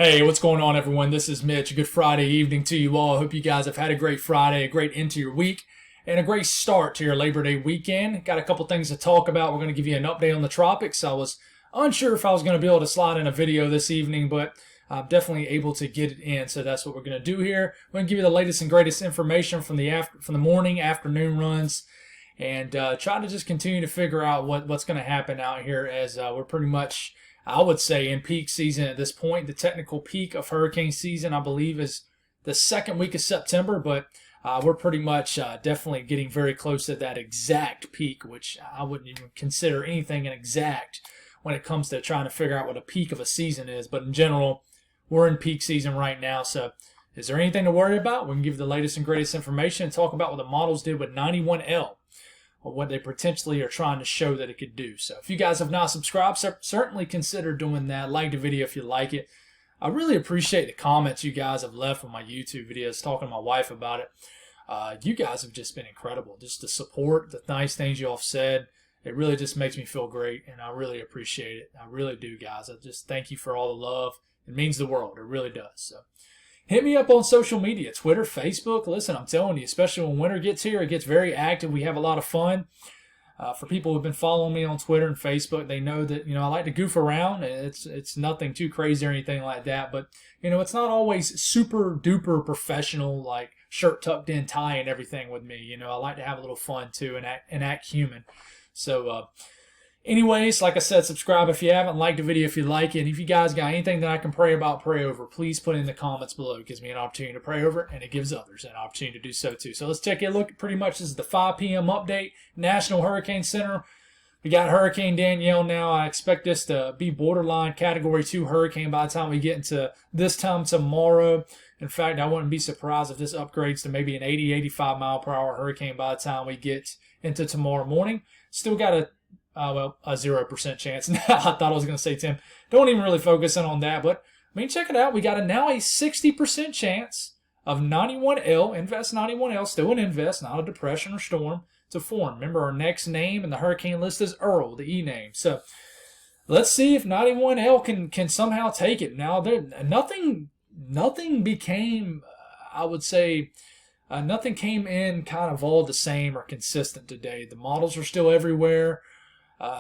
Hey, what's going on, everyone? This is Mitch. Good Friday evening to you all. I hope you guys have had a great Friday, a great end to your week, and a great start to your Labor Day weekend. Got a couple things to talk about. We're going to give you an update on the Tropics. I was unsure if I was going to be able to slide in a video this evening, but I'm definitely able to get it in, so that's what we're going to do here. We're going to give you the latest and greatest information from the morning, afternoon runs, and try to just continue to figure out what's going to happen out here as we're pretty much, I would say, in peak season at this point. The technical peak of hurricane season, I believe, is the second week of September, but we're pretty much definitely getting very close to that exact peak, which I wouldn't even consider anything an exact when it comes to trying to figure out what a peak of a season is. But in general, we're in peak season right now, so is there anything to worry about? We can give you the latest and greatest information and talk about what the models did with 91L. Or what they potentially are trying to show that it could do. So if you guys have not subscribed, certainly consider doing that. Like the video if you like it. I really appreciate the comments you guys have left on my YouTube videos, talking to my wife about it. You guys have just been incredible. Just the support, the nice things you all have said. It really just makes me feel great, and I really appreciate it. I really do, guys. I just thank you for all the love. It means the world. It really does. So hit me up on social media, Twitter, Facebook. Listen, I'm telling you, especially when winter gets here, it gets very active. We have a lot of fun. For people who have been following me on Twitter and Facebook, they know that, I like to goof around. It's nothing too crazy or anything like that. But, it's not always super duper professional, like shirt tucked in, tie and everything with me. I like to have a little fun too and act human. So, anyways, like I said, subscribe if you haven't, like the video if you like it. And if you guys got anything that I can pray about, pray over, please put it in the comments below. It gives me an opportunity to pray over it, and it gives others an opportunity to do so too. So let's take a look. Pretty much this is the 5 p.m. update, National Hurricane Center. We got Hurricane Danielle now. I expect this to be borderline Category 2 hurricane by the time we get into this time tomorrow. In fact, I wouldn't be surprised if this upgrades to maybe an 80, 85 mile per hour hurricane by the time we get into tomorrow morning. Still got a 0% chance. I thought I was going to say 10. Don't even really focus in on that. But, check it out. We got now a 60% chance of 91L, Invest 91L, still an invest, not a depression or storm, to form. Remember, our next name in the hurricane list is Earl, the E name. So, let's see if 91L can somehow take it. Now, nothing became, I would say, nothing came in kind of all the same or consistent today. The models are still everywhere.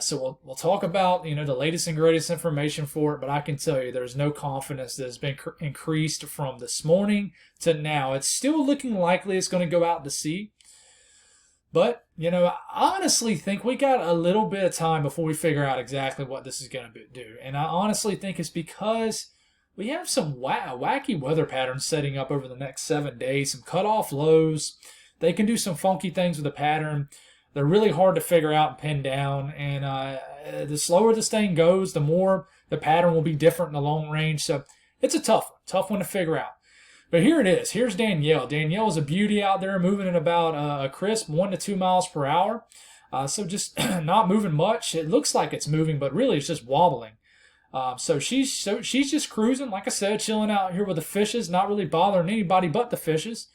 So we'll talk about, the latest and greatest information for it, but I can tell you there's no confidence that has been increased from this morning to now. It's still looking likely it's going to go out to sea. But, I honestly think we got a little bit of time before we figure out exactly what this is going to do. And I honestly think it's because we have some wacky weather patterns setting up over the next 7 days, some cutoff lows. They can do some funky things with the pattern. They're really hard to figure out and pin down, and the slower this thing goes, the more the pattern will be different in the long range. So it's a tough one to figure out. But here it is. Here's Danielle. Danielle is a beauty out there, moving at about a crisp 1 to 2 miles per hour. So just not moving much. It looks like it's moving, but really it's just wobbling. So she's just cruising, like I said, chilling out here with the fishes, not really bothering anybody but the fishes.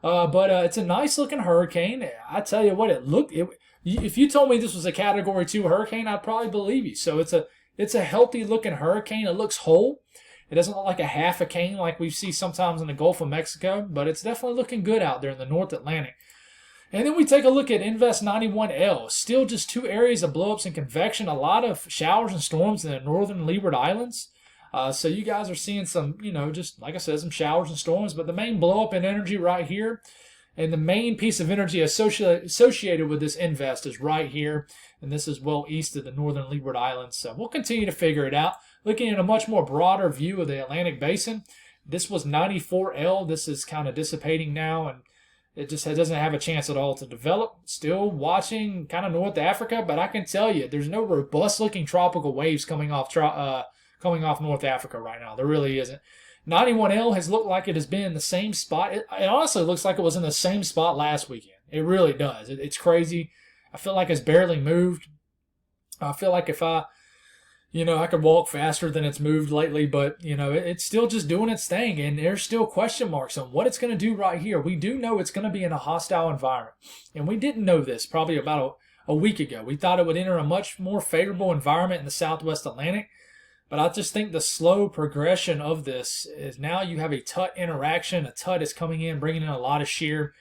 But it's a nice looking hurricane. I tell you what, if you told me this was a Category 2 hurricane, I'd probably believe you. So it's a healthy looking hurricane. It looks whole. It doesn't look like a half a cane like we see sometimes in the Gulf of Mexico, but it's definitely looking good out there in the North Atlantic. And then we take a look at Invest 91L. Still just 2 areas of blowups and convection. A lot of showers and storms in the northern Leeward Islands. So you guys are seeing some, just like I said, some showers and storms. But the main blow up in energy right here, and the main piece of energy associated with this invest is right here. And this is well east of the northern Leeward Islands. So we'll continue to figure it out. Looking at a much more broader view of the Atlantic Basin, this was 94L. This is kind of dissipating now, and it just doesn't have a chance at all to develop. Still watching kind of North Africa, but I can tell you there's no robust-looking tropical waves coming off North Africa right now. There really isn't. 91L has looked like it has been in the same spot. It honestly looks like it was in the same spot last weekend. It really does. It's crazy. I feel like it's barely moved. I feel like if I could walk faster than it's moved lately, but, it's still just doing its thing, and there's still question marks on what it's going to do right here. We do know it's going to be in a hostile environment, and we didn't know this probably about a week ago. We thought it would enter a much more favorable environment in the Southwest Atlantic. But I just think the slow progression of this is now you have a tut interaction. A tut is coming in, bringing in a lot of shear.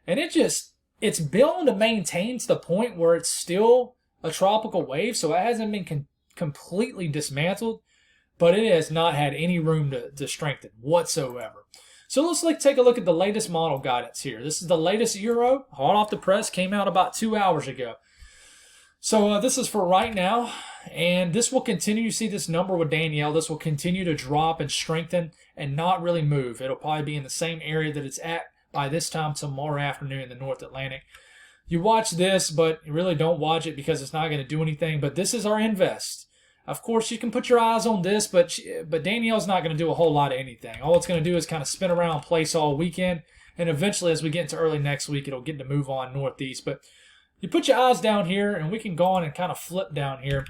And it's built to maintain to the point where it's still a tropical wave. So it hasn't been completely dismantled, but it has not had any room to strengthen whatsoever. So let's take a look at the latest model guidance here. This is the latest Euro, hot off the press, came out about 2 hours ago. So this is for right now, and this will continue. You see this number with Danielle. This will continue to drop and strengthen and not really move. It'll probably be in the same area that it's at by this time tomorrow afternoon in the North Atlantic. You watch this, but you really don't watch it because it's not going to do anything. But this is our invest. Of course, you can put your eyes on this, but Danielle's not going to do a whole lot of anything. All it's going to do is kind of spin around, place all weekend, and eventually as we get into early next week, it'll get to move on northeast. But you put your eyes down here, and we can go on and kind of flip down here.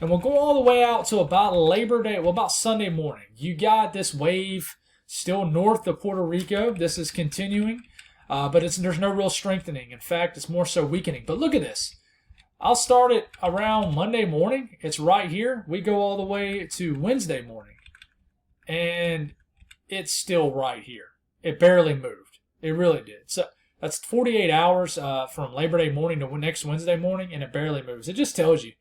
And we'll go all the way out to about Labor Day, well, about Sunday morning. You got this wave still north of Puerto Rico. This is continuing, but there's no real strengthening. In fact, it's more so weakening. But look at this. I'll start it around Monday morning. It's right here. We go all the way to Wednesday morning, and it's still right here. It barely moved. It really did. So that's 48 hours from Labor Day morning to next Wednesday morning, and it barely moves. It just tells you.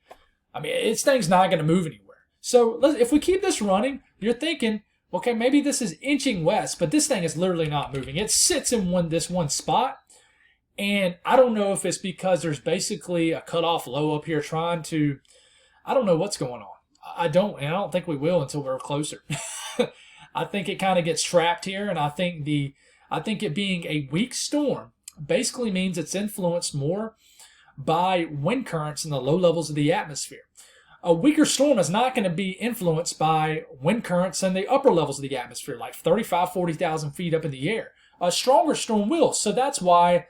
I mean, this thing's not going to move anywhere. So if we keep this running, you're thinking, okay, maybe this is inching west, but this thing is literally not moving. It sits in this one spot. And I don't know if it's because there's basically a cutoff low up here trying to, I don't know what's going on. I don't think we will until we're closer. I think it kind of gets trapped here, and I think it being a weak storm basically means it's influenced more by wind currents in the low levels of the atmosphere. A weaker storm is not going to be influenced by wind currents in the upper levels of the atmosphere, like 40,000 feet up in the air. A stronger storm will. So that's why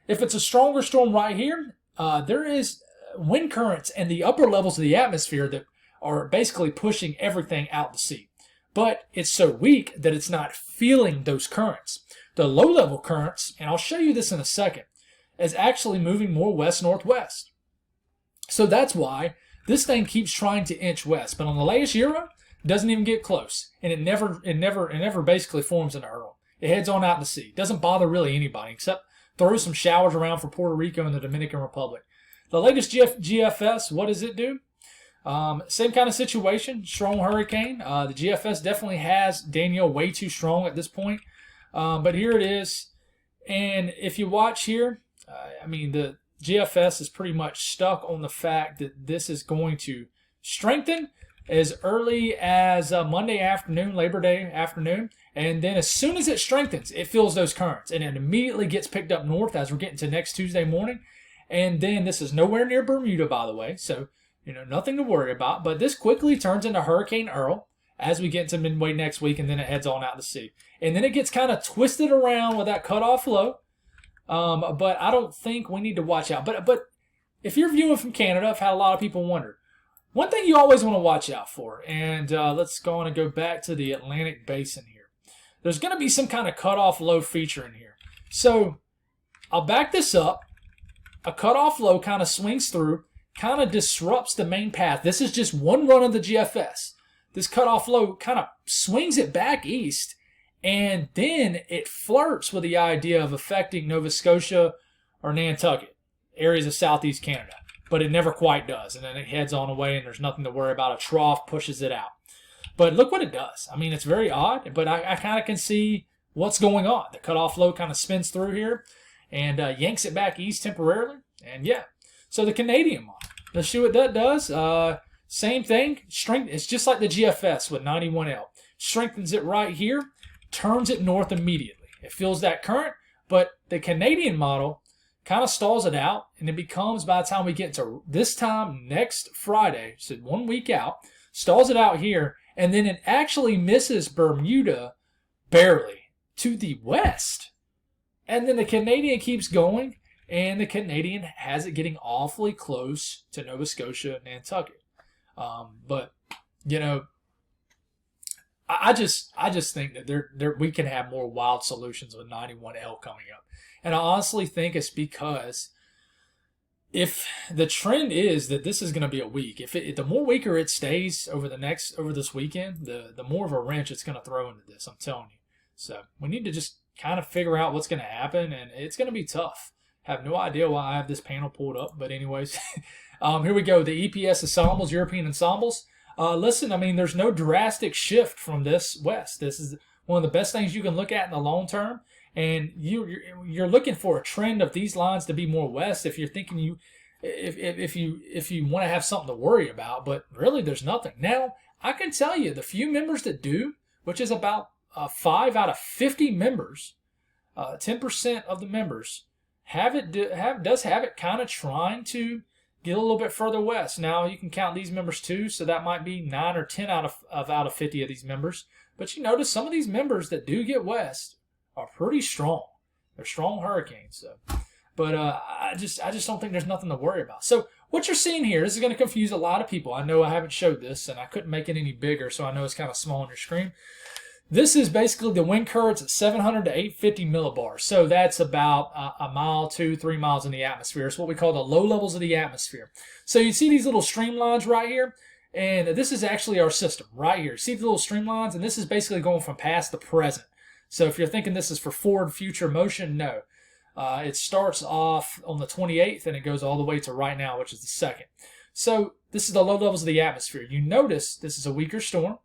if it's a stronger storm right here, there is wind currents in the upper levels of the atmosphere that are basically pushing everything out to sea. But it's so weak that it's not feeling those currents. The low-level currents, and I'll show you this in a second, is actually moving more west-northwest. So that's why this thing keeps trying to inch west. But on the latest Euro, it doesn't even get close. And it never basically forms an Earl. It heads on out to sea. It doesn't bother really anybody except throw some showers around for Puerto Rico and the Dominican Republic. The latest GFS, what does it do? Same kind of situation, strong hurricane. The GFS definitely has Danielle way too strong at this point. But here it is. And if you watch here, the GFS is pretty much stuck on the fact that this is going to strengthen as early as Monday afternoon, Labor Day afternoon. And then as soon as it strengthens, it feels those currents. And it immediately gets picked up north as we're getting to next Tuesday morning. And then this is nowhere near Bermuda, by the way. So, nothing to worry about. But this quickly turns into Hurricane Earl as we get to midway next week. And then it heads on out to sea. And then it gets kind of twisted around with that cutoff low. But I don't think we need to watch out. But if you're viewing from Canada, I've had a lot of people wonder. One thing you always want to watch out for, and let's go on and go back to the Atlantic Basin here. There's going to be some kind of cutoff low feature in here. So I'll back this up. A cutoff low kind of swings through, kind of disrupts the main path. This is just one run of the GFS. This cutoff low kind of swings it back east, and then it flirts with the idea of affecting Nova Scotia or Nantucket, areas of southeast Canada. But it never quite does, and then it heads on away, and there's nothing to worry about. A trough pushes it out. But look what it does. It's very odd, but I kind of can see what's going on. The cutoff low kind of spins through here and yanks it back east temporarily. And yeah, so the Canadian model. Let's see what that does. Same thing. It's just like the GFS with 91L. Strengthens it right here, turns it north immediately. It feels that current, but the Canadian model kind of stalls it out, and it becomes, by the time we get to this time next Friday, so 1 week out, stalls it out here, and then it actually misses Bermuda barely to the west. And then the Canadian keeps going, and the Canadian has it getting awfully close to Nova Scotia and Nantucket. But I just think that we can have more wild solutions with 91L coming up. And I honestly think it's because if the trend is that this is going to be a week, if the more weaker it stays over this weekend, the more of a wrench it's going to throw into this. I'm telling you. So we need to just kind of figure out what's going to happen, and it's going to be tough. Have no idea why I have this panel pulled up, but anyways, here we go. The EPS ensembles, European ensembles. Listen, I mean, there's no drastic shift from this west. This is one of the best things you can look at in the long term. And you're looking for a trend of these lines to be more west if you're thinking if you want to have something to worry about. But really, there's nothing. Now, I can tell you the few members that do, which is about 5 out of 50 members, 10% of the members does have it kind of trying to get a little bit further west. Now, you can count these members too, so that might be 9 or 10 out of 50 of these members. But you notice some of these members that do get west are pretty strong. They're strong hurricanes. So, but I just don't think there's nothing to worry about. So what you're seeing here, this is going to confuse a lot of people. I know I haven't showed this, and I couldn't make it any bigger, so I know it's kind of small on your screen. This is basically the wind currents at 700 to 850 millibars. So that's about a mile, 2-3 miles in the atmosphere. It's what we call the low levels of the atmosphere. So you see these little streamlines right here, and this is actually our system right here. See the little streamlines, and this is basically going from past to present. So if you're thinking this is for forward future motion, no. It starts off on the 28th and it goes all the way to right now, which is the 2nd. So this is the low levels of the atmosphere. You notice this is a weaker storm,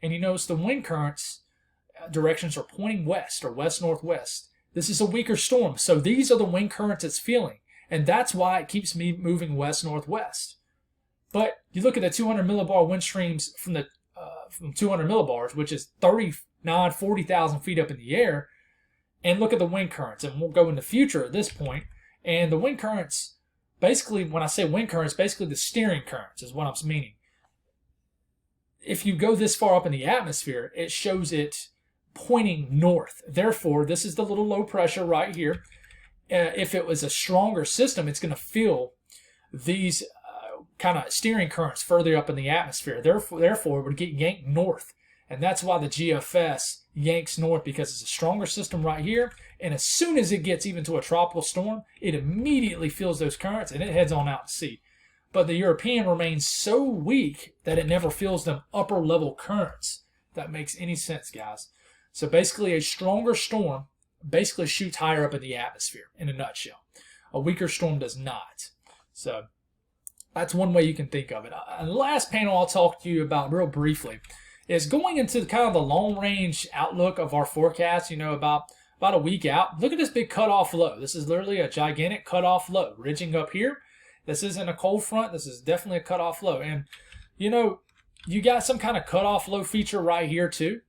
and you notice the wind currents directions are pointing west or west-northwest. This is a weaker storm. So these are the wind currents it's feeling, and that's why it keeps me moving west-northwest. But you look at the 200 millibar wind streams from 200 millibars, which is 40,000 feet up in the air, and look at the wind currents. And we'll go in the future at this point. And the wind currents, basically, when I say wind currents, basically the steering currents is what I'm meaning. If you go this far up in the atmosphere, it shows it pointing north. Therefore, this is the little low pressure right here. If it was a stronger system, it's going to feel these kind of steering currents further up in the atmosphere. Therefore, it would get yanked north. And that's why the GFS yanks north, because it's a stronger system right here. And as soon as it gets even to a tropical storm, it immediately feels those currents and it heads on out to sea. But the European remains so weak that it never feels them upper level currents. If that makes any sense, guys. So basically a stronger storm basically shoots higher up in the atmosphere in a nutshell. A weaker storm does not. So that's one way you can think of it. And the last panel I'll talk to you about real briefly is going into kind of the long-range outlook of our forecast, about a week out. Look at this big cutoff low. This is literally a gigantic cutoff low, ridging up here. This isn't a cold front. This is definitely a cutoff low. And, you got some kind of cutoff low feature right here too.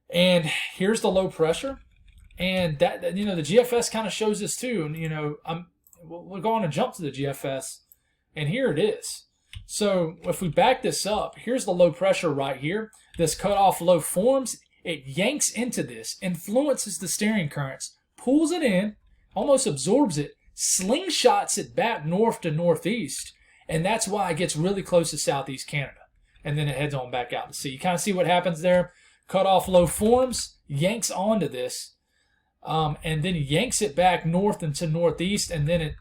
And here's the low pressure. And that, the GFS kind of shows this too. And, we're going to jump to the GFS. And here it is. So if we back this up, here's the low pressure right here. This cutoff low forms. It yanks into this, influences the steering currents, pulls it in, almost absorbs it, slingshots it back north to northeast, and that's why it gets really close to southeast Canada. And then it heads on back out to sea. You kind of see what happens there. Cutoff low forms, yanks onto this, and then yanks it back north into northeast, and then it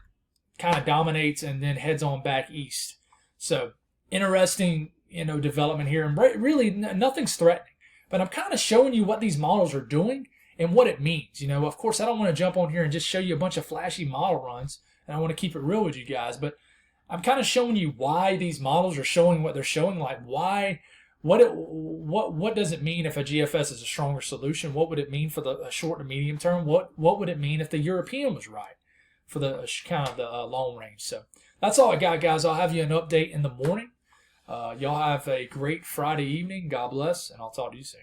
kind of dominates and then heads on back east. So interesting, development here. And really, nothing's threatening. But I'm kind of showing you what these models are doing and what it means. Of course, I don't want to jump on here and just show you a bunch of flashy model runs. And I want to keep it real with you guys. But I'm kind of showing you why these models are showing what they're showing. Like what does it mean if a GFS is a stronger solution? What would it mean for the short to medium term? What would it mean if the European was right for the kind of the long range? So that's all I got, guys. I'll have you an update in the morning. Y'all have a great Friday evening. God bless, and I'll talk to you soon.